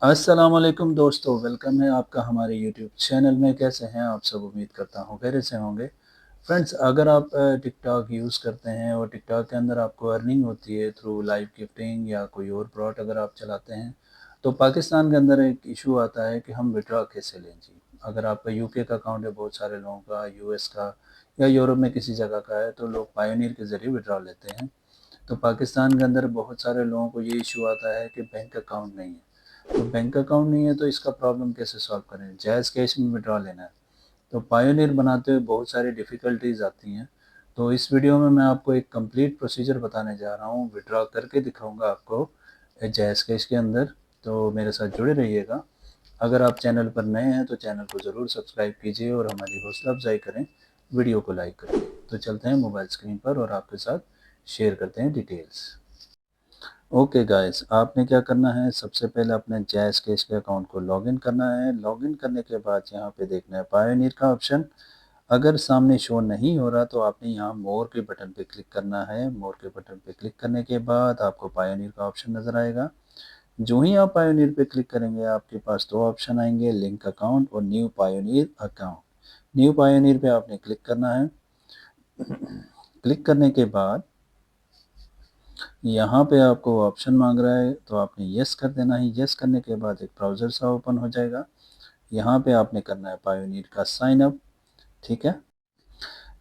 अस्सलाम वालेकुम दोस्तों, वेलकम है आपका हमारे यूट्यूब चैनल में। कैसे हैं आप सब? उम्मीद करता हूँ खैरियत से होंगे। फ्रेंड्स, अगर आप टिकटॉक यूज़ करते हैं और टिकटॉक के अंदर आपको अर्निंग होती है थ्रू लाइव गिफ्टिंग या कोई और प्रोडक्ट अगर आप चलाते हैं, तो पाकिस्तान के अंदर एक इशू आता है कि हम विड्रॉ कैसे लें जी। अगर आपका यूके का अकाउंट है, बहुत सारे लोगों का यूएस का या यूरोप में किसी जगह का है, तो लोग पायोनियर के ज़रिए विड्रॉ लेते हैं। तो पाकिस्तान के अंदर बहुत सारे लोगों को ये इशू आता है कि बैंक अकाउंट नहीं है। तो बैंक अकाउंट नहीं है तो इसका प्रॉब्लम कैसे सॉल्व करें? जायज़ कैश में विड्रॉ लेना है, तो पायोनियर बनाते हुए बहुत सारी डिफ़िकल्टीज़ आती हैं। तो इस वीडियो में मैं आपको एक कंप्लीट प्रोसीजर बताने जा रहा हूँ, विड्रॉ करके दिखाऊँगा आपको जायज़ कैश के अंदर। तो मेरे साथ जुड़े रहिएगा। अगर आप चैनल पर नए हैं तो चैनल को ज़रूर सब्सक्राइब कीजिए और हमारी हौसला अफ़ज़ाई करें, वीडियो को लाइक करें। तो चलते हैं मोबाइल स्क्रीन पर और आपके साथ शेयर करते हैं डिटेल्स। ओके गाइस, आपने क्या करना है, सबसे पहले अपने जैज़ कैश के अकाउंट को लॉगिन करना है। लॉगिन करने के बाद यहाँ पे देखना है पायोनियर का ऑप्शन। अगर सामने शो नहीं हो रहा तो आपने यहाँ मोर के बटन पे क्लिक करना है। मोर के बटन पे क्लिक करने के बाद आपको पायोनियर का ऑप्शन नज़र आएगा। जो ही आप पायोनियर पे क्लिक करेंगे आपके पास दो ऑप्शन आएंगे, लिंक अकाउंट और new pioneer account. New pioneer पे आपने क्लिक करना है। क्लिक करने के बाद यहाँ पे आपको ऑप्शन मांग रहा है तो आपने यस कर देना है। यस करने के बाद एक ब्राउज़र सा ओपन हो जाएगा। यहाँ पे आपने करना है पायोनियर का साइन अप। ठीक है,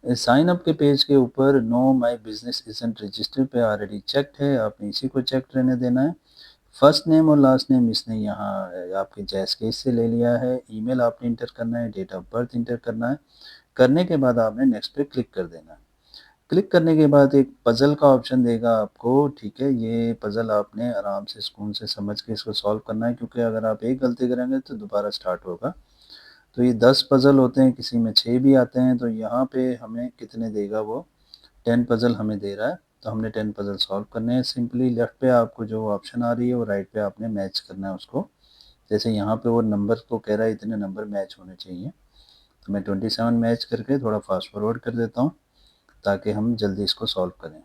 इस साइन अप के पेज के ऊपर no my business isn't registered पे ऑलरेडी चेक्ड है, आपने इसी को चेक रहने देना है। फर्स्ट नेम और लास्ट नेम इसने यहाँ आपके जैज़ केस से ले लिया है। ईमेल आपने इंटर करना है, डेट ऑफ बर्थ इंटर करना है। करने के बाद आपने नेक्स्ट पे क्लिक कर देना है। क्लिक करने के बाद एक पज़ल का ऑप्शन देगा आपको। ठीक है, ये पज़ल आपने आराम से सुकून से समझ के इसको सॉल्व करना है, क्योंकि अगर आप एक गलती करेंगे तो दोबारा स्टार्ट होगा। तो ये 10 पज़ल होते हैं, किसी में 6 भी आते हैं। तो यहाँ पे हमें कितने देगा वो, 10 पज़ल हमें दे रहा है। तो हमने 10 पज़ल सॉल्व करने हैं। सिंपली लेफ्ट पे आपको जो ऑप्शन आ रही है वो राइट पे आपने मैच करना है उसको। जैसे यहाँ पे वो नंबर को कह रहा है इतने नंबर मैच होने चाहिए, तो मैं 27 मैच करके थोड़ा फास्ट फॉरवर्ड कर देता हूँ ताकि हम जल्दी इसको सॉल्व करें।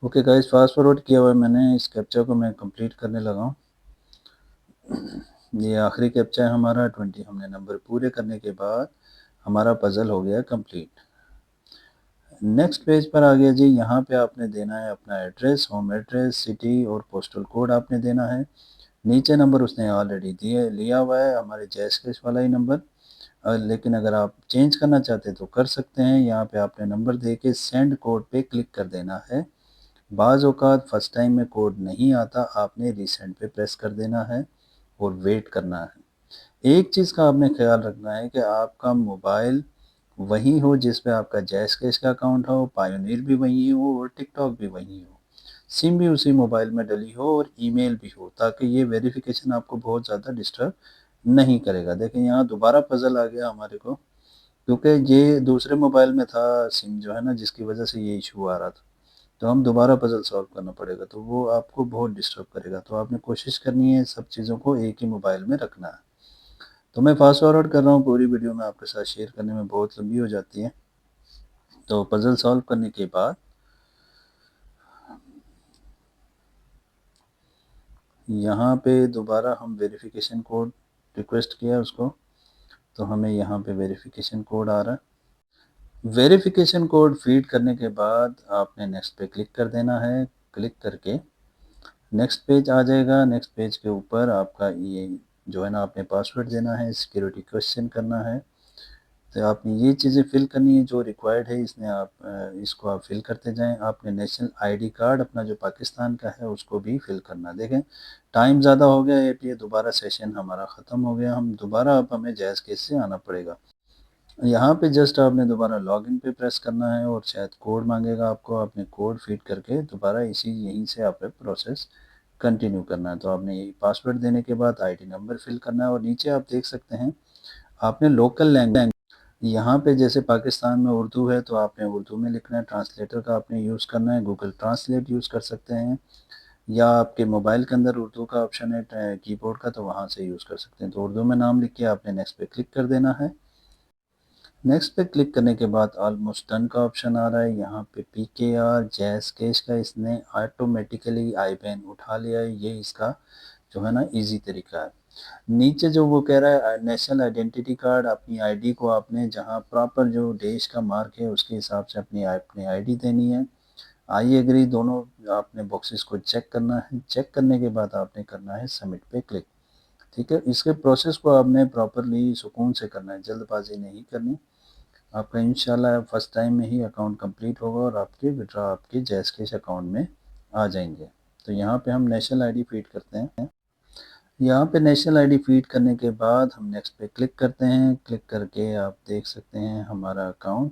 ओके गाइस, फास्ट फॉरवर्ड किया हुआ है मैंने। इस कैप्चा को मैं कंप्लीट करने लगा हूँ। ये आखिरी कैप्चा है हमारा 20। हमने नंबर पूरे करने के बाद हमारा पज़ल हो गया कंप्लीट। नेक्स्ट पेज पर आ गया जी। यहाँ पे आपने देना है अपना एड्रेस, होम एड्रेस, सिटी और पोस्टल कोड आपने देना है। नीचे नंबर उसने ऑलरेडी दिए लिया हुआ है, हमारे जैज़ केस वाला ही नंबर। लेकिन अगर आप चेंज करना चाहते हैं तो कर सकते हैं। यहाँ पे आपने नंबर दे के सेंड कोड पे क्लिक कर देना है। बाज़ औक़ात फर्स्ट टाइम में कोड नहीं आता, आपने रीसेंड पे प्रेस कर देना है और वेट करना है। एक चीज़ का आपने ख़्याल रखना है कि आपका मोबाइल वही हो जिस पे आपका जैज़ केस का अकाउंट हो, पायोनियर भी वही हो और टिकटॉक भी वही हो। सिम भी उसी मोबाइल में डली हो और ईमेल भी हो, ताकि ये वेरिफ़िकेशन आपको बहुत ज़्यादा डिस्टर्ब नहीं करेगा। देखिए यहाँ दोबारा पज़ल आ गया हमारे को, क्योंकि ये दूसरे मोबाइल में था सिम जो है ना, जिसकी वजह से ये इशू आ रहा था। तो हम दोबारा पज़ल सॉल्व करना पड़ेगा, तो वो आपको बहुत डिस्टर्ब करेगा। तो आपने कोशिश करनी है सब चीज़ों को एक ही मोबाइल में रखना है। तो मैं फास्ट फॉरवर्ड कर रहा हूँ, पूरी वीडियो में आपके साथ शेयर करने में बहुत लंबी हो जाती है। तो पज़ल सॉल्व करने के बाद यहाँ पे दोबारा हम वेरिफ़िकेशन कोड रिक्वेस्ट किया उसको, तो हमें यहाँ पे वेरिफ़िकेशन कोड आ रहा है। वेरिफ़िकेशन कोड फ़ीड करने के बाद आपने नेक्स्ट पे क्लिक कर देना है। क्लिक करके नेक्स्ट पेज आ जाएगा। नेक्स्ट पेज के ऊपर आपका ये जो है ना, आपने पासवर्ड देना है, सिक्योरिटी क्वेश्चन करना है। तो आपने ये चीज़ें फ़िल करनी है जो रिक्वायर्ड है, इसमें आप इसको आप फ़िल करते जाएँ। आपने नेशनल आईडी कार्ड अपना जो पाकिस्तान का है उसको भी फ़िल करना। देखें टाइम ज़्यादा हो गया है, इसलिए दोबारा सेशन हमारा ख़त्म हो गया। हम दोबारा अब हमें जायज़ केस से आना पड़ेगा। यहाँ पे जस्ट आपने दोबारा लॉगिन पे प्रेस करना है और शायद कोड मांगेगा आपको। आपने कोड फ़ीड करके दोबारा यहीं से आपने प्रोसेस कंटिन्यू करना है। तो आपने यही पासवर्ड देने के बाद आईडी नंबर फ़िल करना है और नीचे आप देख सकते हैं आपने लोकल लैंग्वेज, यहाँ पे जैसे पाकिस्तान में उर्दू है तो आपने उर्दू में लिखना है। ट्रांसलेटर का आपने यूज़ करना है, गूगल ट्रांसलेट यूज़ कर सकते हैं, या आपके मोबाइल के अंदर उर्दू का ऑप्शन है कीबोर्ड का, तो वहाँ से यूज़ कर सकते हैं। तो उर्दू में नाम लिख के आपने नेक्स्ट पे क्लिक कर देना है। नेक्स्ट पे क्लिक करने के बाद ऑलमोस्ट डन का ऑप्शन आ रहा है। यहाँ पे पीकेआर जैज़ केस का इसने ऑटोमेटिकली आईबैन उठा लिया है। ये इसका जो है ना ईजी तरीका है। नीचे जो वो कह रहा है नेशनल आइडेंटिटी कार्ड, अपनी आईडी को आपने जहाँ प्रॉपर जो देश का मार्क है उसके हिसाब से अपनी आईडी देनी है। आई एग्री दोनों आपने बॉक्सेस को चेक करना है। चेक करने के बाद आपने करना है सबमिट पे क्लिक। ठीक है, इसके प्रोसेस को आपने प्रॉपरली सुकून से करना है, जल्दबाजी नहीं करनी। आपका इंशाल्लाह फर्स्ट टाइम में ही अकाउंट कंप्लीट होगा और आपके विड्रॉ आपके जैज़ कैश अकाउंट में आ जाएंगे। तो यहाँ पे हम नेशनल आईडी फीड करते हैं। यहाँ पे नेशनल आईडी फीड करने के बाद हम नेक्स्ट पे क्लिक करते हैं। क्लिक करके आप देख सकते हैं हमारा अकाउंट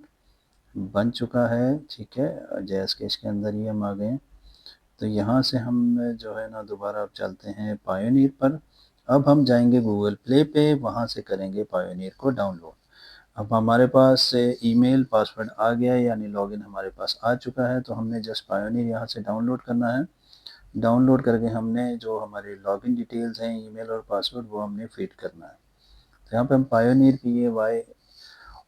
बन चुका है। ठीक है, जैज़ कैश के अंदर ही हम आ गए। तो यहाँ से हम जो है ना दोबारा अब चलते हैं पायोनियर पर। अब हम जाएंगे गूगल प्ले पे, वहाँ से करेंगे पायोनियर को डाउनलोड। अब हमारे पास ईमेल पासवर्ड आ गया है, यानी लॉगिन हमारे पास आ चुका है। तो हमने जस्ट पायोनियर यहाँ से डाउनलोड करना है। डाउनलोड करके हमने जो हमारे लॉगिन डिटेल्स हैं, ईमेल और पासवर्ड, वो हमने फिट करना है। तो यहाँ पे हम पायोनियर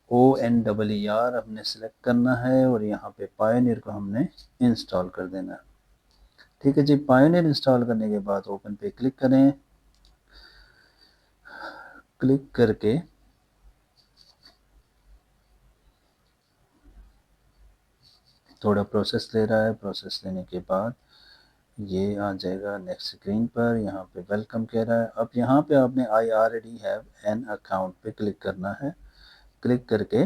PAYONER हमने सेलेक्ट करना है और यहाँ पे पायोनियर को हमने इंस्टॉल कर देना है। ठीक है जी, पायोनियर इंस्टॉल करने के बाद ओपन पे क्लिक करें। क्लिक करके थोड़ा प्रोसेस ले रहा है। प्रोसेस लेने के बाद ये आ जाएगा नेक्स्ट स्क्रीन पर। यहाँ पे वेलकम कह रहा है। अब यहाँ पे आपने I already have an account पे क्लिक करना है। क्लिक करके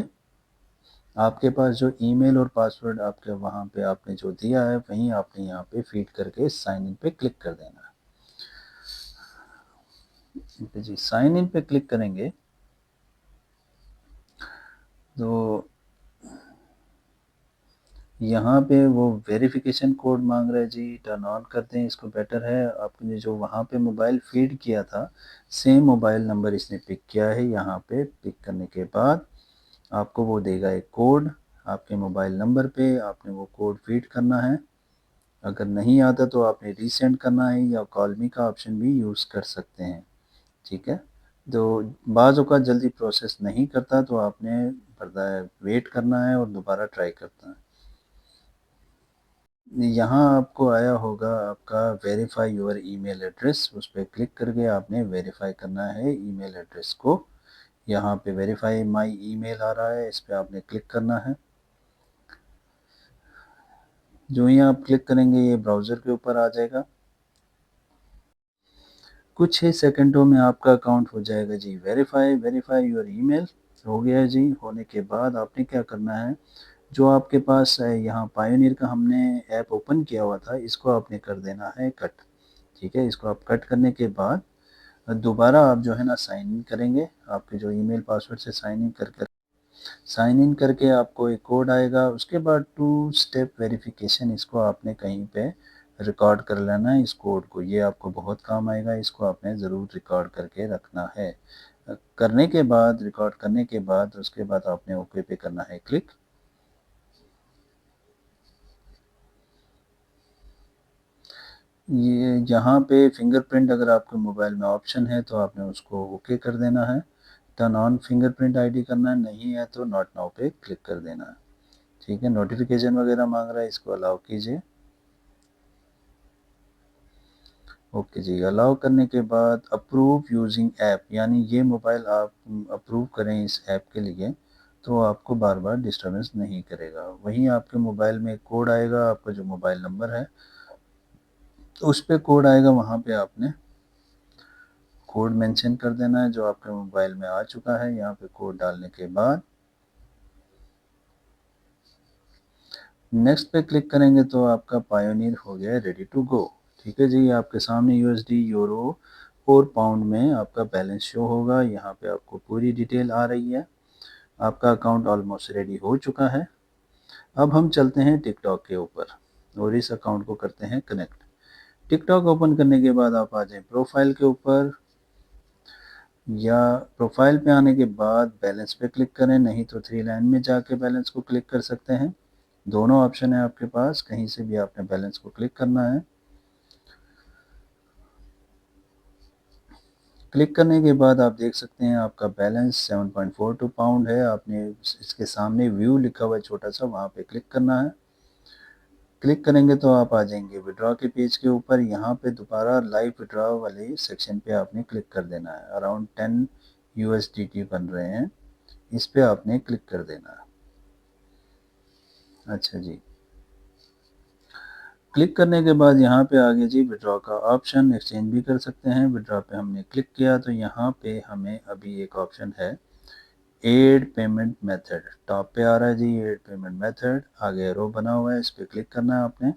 आपके पास जो ईमेल और पासवर्ड आपके वहाँ पे आपने जो दिया है वहीं आपने यहाँ पे फीड करके साइन इन पे क्लिक कर देना है। जी, साइन इन पे क्लिक करेंगे तो यहाँ पे वो वेरिफिकेशन कोड मांग रहा है जी, टर्न ऑन करते हैं इसको, बेटर है। आपने जो वहाँ पे मोबाइल फीड किया था सेम मोबाइल नंबर इसने पिक किया है। यहाँ पे पिक करने के बाद आपको वो देगा एक कोड आपके मोबाइल नंबर पे, आपने वो कोड फीड करना है। अगर नहीं आता तो आपने रीसेंड करना है या कॉल मी का ऑप्शन भी यूज़ कर सकते हैं। ठीक है, तो बाज़ औक़ात जल्दी प्रोसेस नहीं करता तो आपने वेट करना है और दोबारा ट्राई करना है। यहाँ आपको आया होगा आपका वेरीफाई योर ईमेल एड्रेस, उस पर क्लिक करके आपने वेरीफाई करना है ईमेल एड्रेस को। यहाँ पे वेरीफाई माय ईमेल आ रहा है, इस पर आपने क्लिक करना है। जो ही आप क्लिक करेंगे ये ब्राउज़र के ऊपर आ जाएगा। कुछ ही सेकंडों में आपका अकाउंट हो जाएगा जी वेरीफाई योर ईमेल। हो गया है जी। होने के बाद आपने क्या करना है, जो आपके पास यहाँ पायोनियर का हमने ऐप ओपन किया हुआ था इसको आपने कर देना है कट। ठीक है, इसको आप कट करने के बाद दोबारा आप जो है ना साइन इन करेंगे। आपके जो ईमेल पासवर्ड से साइन इन करके आपको एक कोड आएगा। उसके बाद 2 स्टेप वेरिफिकेशन, इसको आपने कहीं पे रिकॉर्ड कर लेना है इस कोड को। ये आपको बहुत काम आएगा, इसको आपने ज़रूर रिकॉर्ड करके रखना है। करने के बाद रिकॉर्ड करने के बाद उसके बाद आपने ओके पे करना है क्लिक। ये यहाँ पे फिंगरप्रिंट अगर आपके मोबाइल में ऑप्शन है तो आपने उसको ओके कर देना है। टर्न ऑन फिंगरप्रिंट आईडी करना है, नहीं है तो नॉट नाउ पे क्लिक कर देना है। ठीक है, नोटिफिकेशन वगैरह मांग रहा है, इसको अलाउ कीजिए। ओके जी, अलाउ करने के बाद अप्रूव यूजिंग ऐप, यानी ये मोबाइल आप अप्रूव करें इस ऐप के लिए तो आपको बार बार डिस्टर्बेंस नहीं करेगा। वहीं आपके मोबाइल में कोड आएगा, आपका जो मोबाइल नंबर है तो उस पर कोड आएगा, वहाँ पे आपने कोड मेंशन कर देना है जो आपके मोबाइल में आ चुका है। यहाँ पे कोड डालने के बाद नेक्स्ट पे क्लिक करेंगे तो आपका पायोनियर हो गया रेडी टू गो। ठीक है जी, आपके सामने यूएसडी, यूरो और पाउंड में आपका बैलेंस शो होगा। यहाँ पे आपको पूरी डिटेल आ रही है। आपका अकाउंट ऑलमोस्ट रेडी हो चुका है। अब हम चलते हैं टिकटॉक के ऊपर और इस अकाउंट को करते हैं कनेक्ट। टिकटॉक ओपन करने के बाद आप आ जाएं प्रोफाइल के ऊपर, या प्रोफाइल पे आने के बाद बैलेंस पे क्लिक करें, नहीं तो 3 लाइन में जाके बैलेंस को क्लिक कर सकते हैं। दोनों ऑप्शन है आपके पास, कहीं से भी आपने बैलेंस को क्लिक करना है। क्लिक करने के बाद आप देख सकते हैं आपका बैलेंस 7.42 पाउंड है। आपने इसके सामने व्यू लिखा हुआ है छोटा सा, वहाँ पे क्लिक करना है। क्लिक करेंगे तो आप आ जाएंगे विड्रॉ के पेज के ऊपर। यहाँ पे दोबारा लाइव विड्रॉ वाले सेक्शन पे आपने क्लिक कर देना है। अराउंड 10 USDT बन रहे हैं, इस पे आपने क्लिक कर देना है। अच्छा जी, क्लिक करने के बाद यहाँ पे आगे जी विड्रॉ का ऑप्शन, एक्सचेंज भी कर सकते हैं। विड्रॉ पे हमने क्लिक किया तो यहाँ पे हमें अभी एक ऑप्शन है एड पेमेंट मेथड, टॉप पे आ रहा है जी एड पेमेंट मेथड, आगे एरो बना हुआ है, इस पे क्लिक करना है आपने।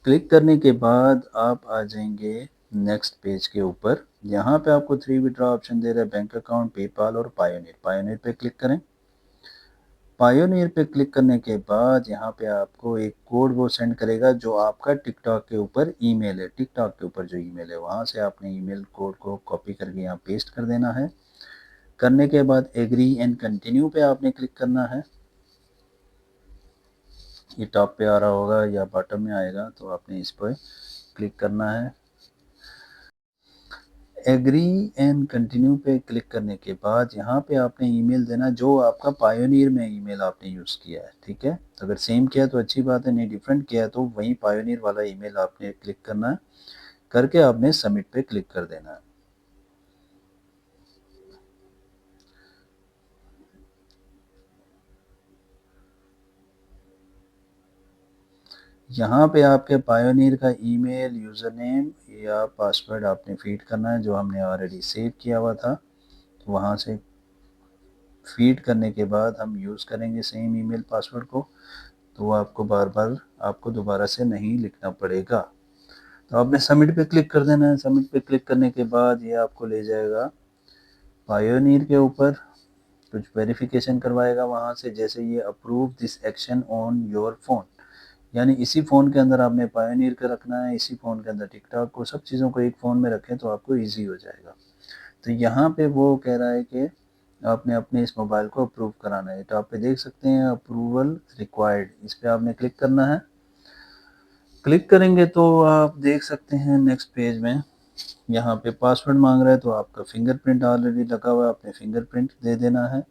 क्लिक करने के बाद आप आ जाएंगे नेक्स्ट पेज के ऊपर। यहाँ पे आपको 3 विड्रॉ ऑप्शन दे रहा है, बैंक अकाउंट, पेपाल और पायोनियर। पायोनियर पे क्लिक करें। पायोनियर पे क्लिक करने के बाद यहाँ पे आपको एक कोड वो सेंड करेगा जो आपका टिकटॉक के ऊपर ईमेल है। टिकटॉक के ऊपर जो ईमेल है वहाँ से आपने ईमेल कोड को कॉपी करके यहाँ पेस्ट कर देना है। करने के बाद एग्री एंड कंटिन्यू पे आपने क्लिक करना है। ये टॉप पे आ रहा होगा या बॉटम में आएगा, तो आपने इस पर क्लिक करना है। एग्री एंड कंटिन्यू पे क्लिक करने के बाद यहाँ पे आपने ईमेल देना जो आपका पायोनियर में ईमेल आपने यूज़ किया है। ठीक है, तो अगर सेम किया तो अच्छी बात है, नहीं डिफरेंट किया है तो वही पायोनियर वाला ईमेल आपने क्लिक करना है। करके आपने सबमिट पे क्लिक कर देना है। यहाँ पे आपके पायोनियर का ईमेल, यूज़र नेम या पासवर्ड आपने फीड करना है जो हमने ऑलरेडी सेव किया हुआ था। तो वहाँ से फीड करने के बाद हम यूज़ करेंगे सेम ईमेल पासवर्ड को, तो वो आपको बार बार आपको दोबारा से नहीं लिखना पड़ेगा। तो आपने सबमिट पे क्लिक कर देना है। सबमिट पे क्लिक करने के बाद ये आपको ले जाएगा पायोनियर के ऊपर, कुछ वेरिफिकेशन करवाएगा वहाँ से, जैसे ये approve this action on your phone, यानी इसी फ़ोन के अंदर आपने पायोनियर का रखना है, इसी फ़ोन के अंदर टिकटॉक को, सब चीज़ों को एक फ़ोन में रखें तो आपको ईजी हो जाएगा। तो यहाँ पे वो कह रहा है कि आपने अपने इस मोबाइल को अप्रूव कराना है। तो आप पे देख सकते हैं अप्रूवल रिक्वायर्ड, इस पर आपने क्लिक करना है। क्लिक करेंगे तो आप देख सकते हैं नेक्स्ट पेज में यहाँ पे पासवर्ड मांग रहा है, तो आपका फिंगरप्रिंट ऑलरेडी लगा हुआ है, आपने फिंगरप्रिंट दे देना है।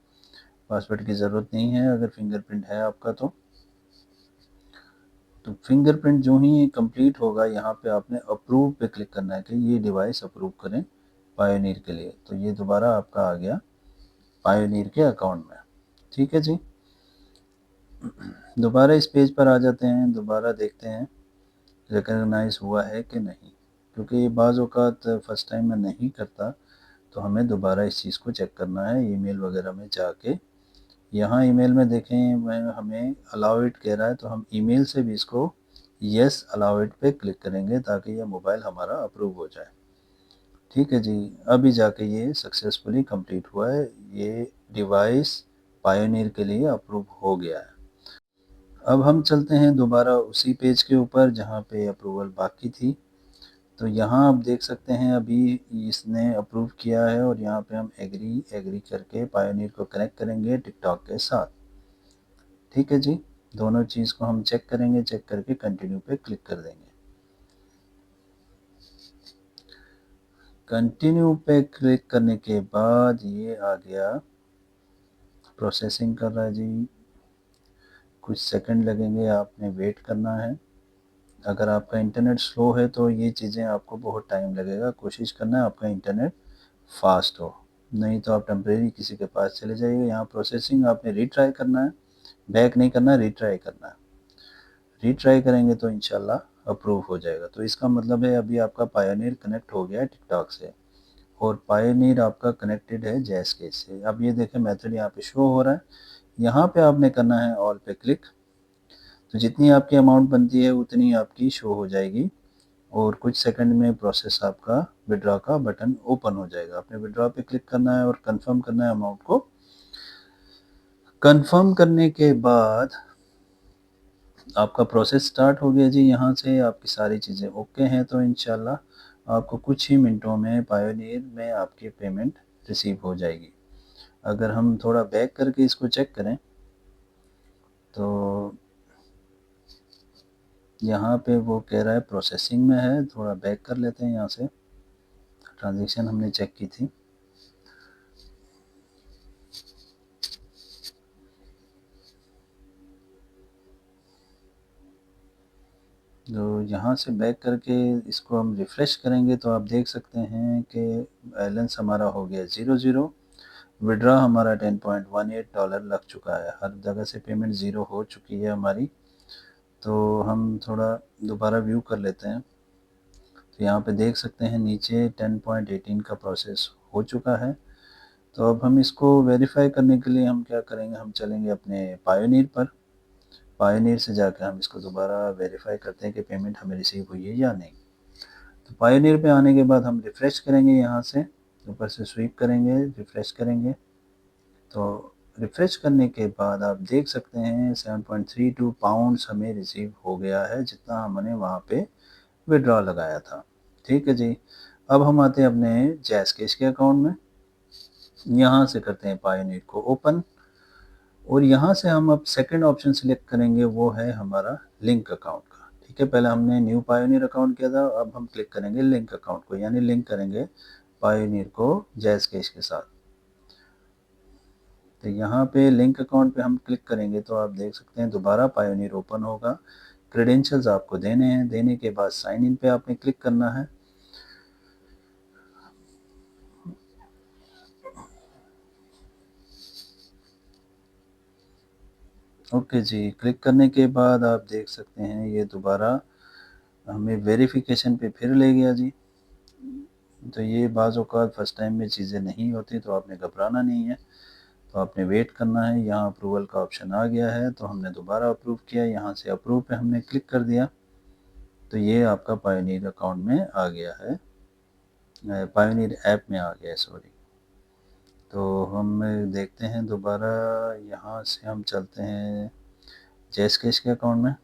पासवर्ड की ज़रूरत नहीं है अगर फिंगरप्रिंट है आपका तो फिंगरप्रिंट जो ही कंप्लीट होगा यहाँ पे आपने अप्रूव पे क्लिक करना है कि ये डिवाइस अप्रूव करें पायोनियर के लिए। तो ये दोबारा आपका आ गया पायोनियर के अकाउंट में। ठीक है जी, दोबारा इस पेज पर आ जाते हैं, दोबारा देखते हैं रिकॉग्नाइज हुआ है कि नहीं, क्योंकि ये बाज़ औक़ात फर्स्ट टाइम में नहीं करता, तो हमें दोबारा इस चीज़ को चेक करना है ईमेल वगैरह में जाके। यहाँ ईमेल में देखें हमें अलाउ इट कह रहा है, तो हम ईमेल से भी इसको येस अलाउ इट पे क्लिक करेंगे ताकि ये मोबाइल हमारा अप्रूव हो जाए। ठीक है जी, अभी जाके ये सक्सेसफुली कंप्लीट हुआ है, ये डिवाइस पायोनियर के लिए अप्रूव हो गया है। अब हम चलते हैं दोबारा उसी पेज के ऊपर जहाँ पे अप्रूवल बाकी थी। तो यहाँ आप देख सकते हैं अभी इसने अप्रूव किया है और यहाँ पे हम एग्री एग्री करके पायोनियर को कनेक्ट करेंगे टिकटॉक के साथ। ठीक है जी, दोनों चीज़ को हम चेक करेंगे, चेक करके कंटिन्यू पे क्लिक कर देंगे। कंटिन्यू पे क्लिक करने के बाद ये आ गया, प्रोसेसिंग कर रहा है जी, कुछ सेकंड लगेंगे, आपने वेट करना है। अगर आपका इंटरनेट स्लो है तो ये चीज़ें आपको बहुत टाइम लगेगा, कोशिश करना है आपका इंटरनेट फास्ट हो, नहीं तो आप टेम्परेरी किसी के पास चले जाइए। यहाँ प्रोसेसिंग आपने रीट्राई करना है, बैक नहीं करना, रीट्राई करना है। रीट्राई करेंगे तो इंशाल्लाह अप्रूव हो जाएगा। तो इसका मतलब है अभी आपका पायोनियर कनेक्ट हो गया है टिकटॉक से और पायोनियर आपका कनेक्टेड है जैसकेज से। अब ये देखें मेथड यहाँ पे शो हो रहा है, यहाँ पे आपने करना है ऑल पे क्लिक। तो जितनी आपकी अमाउंट बनती है उतनी आपकी शो हो जाएगी और कुछ सेकंड में प्रोसेस आपका विड्रॉ का बटन ओपन हो जाएगा। आपने विड्रॉ पे क्लिक करना है और कंफर्म करना है अमाउंट को। कंफर्म करने के बाद आपका प्रोसेस स्टार्ट हो गया जी। यहाँ से आपकी सारी चीज़ें ओके हैं, तो इंशाल्लाह आपको कुछ ही मिनटों में पायोनियर में आपकी पेमेंट रिसीव हो जाएगी। अगर हम थोड़ा बैक करके इसको चेक करें तो यहाँ पे वो कह रहा है प्रोसेसिंग में है। थोड़ा बैक कर लेते हैं, यहाँ से ट्रांजैक्शन हमने चेक की थी। तो यहाँ से बैक करके इसको हम रिफ़्रेश करेंगे तो आप देख सकते हैं कि बैलेंस हमारा हो गया 0 विड्रॉ हमारा $10.18 लग चुका है। हर जगह से पेमेंट ज़ीरो हो चुकी है हमारी। तो हम थोड़ा दोबारा व्यू कर लेते हैं। तो यहाँ पे देख सकते हैं नीचे 10.18 का प्रोसेस हो चुका है। तो अब हम इसको वेरीफाई करने के लिए हम क्या करेंगे, हम चलेंगे अपने पायोनियर पर। पायोनियर से जाकर हम इसको दोबारा वेरीफाई करते हैं कि पेमेंट हमें रिसीव हुई है या नहीं। तो पायोनियर पे आने के बाद हम रिफ़्रेश करेंगे, यहाँ से ऊपर से स्वीप करेंगे, रिफ़्रेश करेंगे। तो रिफ़्रेश करने के बाद आप देख सकते हैं 7.32 पाउंड्स हमें रिसीव हो गया है, जितना हमने वहाँ पे विड्रॉ लगाया था। ठीक है जी। अब हम आते हैं अपने जैज़कैश के अकाउंट में। यहाँ से करते हैं पायोनियर को ओपन और यहाँ से हम अब सेकंड ऑप्शन सिलेक्ट करेंगे, वो है हमारा लिंक अकाउंट का। ठीक है, पहले हमने न्यू पायोनियर अकाउंट किया था, अब हम क्लिक करेंगे लिंक अकाउंट को, यानी लिंक करेंगे पायोनियर को जैज़कैश के साथ। तो यहाँ पे लिंक अकाउंट पे हम क्लिक करेंगे तो आप देख सकते हैं दोबारा पायोनियर ओपन होगा। क्रेडेंशियल्स आपको देने हैं, देने के बाद साइन इन पे आपने क्लिक करना है। ओके जी, क्लिक करने के बाद आप देख सकते हैं ये दोबारा हमें वेरिफिकेशन पे फिर ले गया जी। तो ये बाज़ औक़ात फर्स्ट टाइम में चीज़ें नहीं होती, तो आपने घबराना नहीं है, तो आपने वेट करना है। यहाँ अप्रूवल का ऑप्शन आ गया है तो हमने दोबारा अप्रूव किया, यहाँ से अप्रूव पे हमने क्लिक कर दिया। तो ये आपका पायोनियर अकाउंट में आ गया है, पायोनियर ऐप में आ गया है, सॉरी। तो हम देखते हैं दोबारा, यहाँ से हम चलते हैं जैज़कैश के अकाउंट में।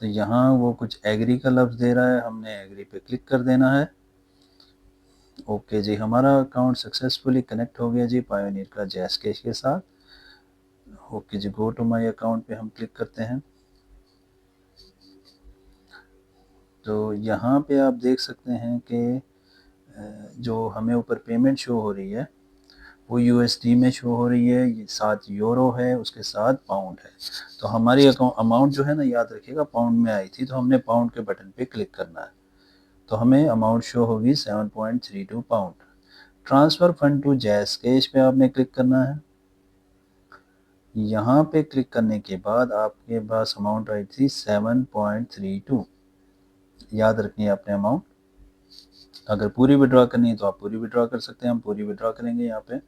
तो यहाँ वो कुछ एग्री का लफ्ज़ दे रहा है, हमने एग्री पे क्लिक कर देना है। ओके जी, हमारा अकाउंट सक्सेसफुली कनेक्ट हो गया जी पायोनियर का जैज़कैश के साथ। ओके जी, गो टू माय अकाउंट पे हम क्लिक करते हैं। तो यहाँ पे आप देख सकते हैं कि जो हमें ऊपर पेमेंट शो हो रही है वो यूएसडी में शो हो रही है, ये 7 यूरो है, उसके साथ पाउंड है। तो हमारी अमाउंट जो है ना, याद रखिएगा पाउंड में आई थी, तो हमने पाउंड के बटन पे क्लिक करना है। तो हमें अमाउंट शो होगी 7.32 pound. Transfer fund to JazzCash पे आपने क्लिक करना है। यहाँ पे क्लिक करने के बाद आपके पास अमाउंट आई थी 7.32। याद रखनी है अपने अमाउंट। अगर पूरी विड्रॉ करनी है तो आप पूरी विड्रॉ कर सकते हैं, हम पूरी विड्रॉ करेंगे यहाँ पे।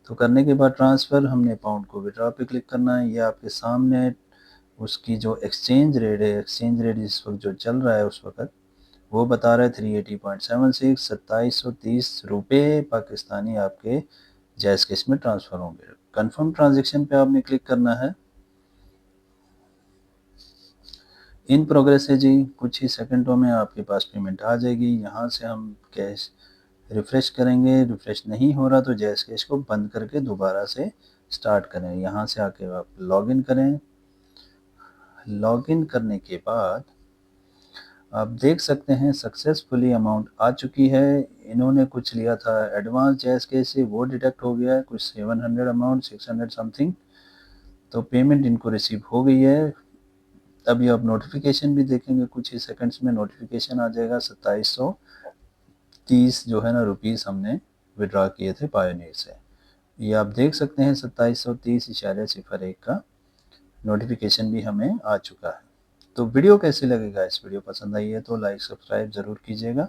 तो करने के बाद ट्रांसफ़र, हमने पाउंड को विड्रॉ पे क्लिक करना है। ये आपके सामने उसकी जो एक्सचेंज रेट है, एक्सचेंज रेट इस वक्त जो चल रहा है उस वक्त वो बता रहा है 380.76, 2730 रुपये पाकिस्तानी आपके जैज़कैश में ट्रांसफ़र होंगे। कंफर्म ट्रांजैक्शन पे आपने क्लिक करना है। इन प्रोग्रेस है जी, कुछ ही सेकंडों में आपके पास पेमेंट आ जाएगी। यहाँ से हम कैश रिफ़्रेश करेंगे, रिफ़्रेश नहीं हो रहा तो जैज़कैश को बंद करके दोबारा से स्टार्ट करें। यहाँ से आके आप लॉगिन करें। लॉगिन करने के बाद आप देख सकते हैं सक्सेसफुली अमाउंट आ चुकी है। इन्होंने कुछ लिया था एडवांस जैज़कैश से, वो डिडक्ट हो गया है, कुछ 700 अमाउंट, 600 समथिंग। तो पेमेंट इनको रिसीव हो गई है। अभी आप नोटिफिकेशन भी देखेंगे, कुछ ही सेकंड्स में नोटिफिकेशन आ जाएगा। 2730 जो है ना रुपीस हमने विड्रॉ किए थे पायोनियर से। ये आप देख सकते हैं 2730.01 का नोटिफिकेशन भी हमें आ चुका है। तो वीडियो कैसे लगेगा, इस वीडियो पसंद आई है तो लाइक सब्सक्राइब ज़रूर कीजिएगा।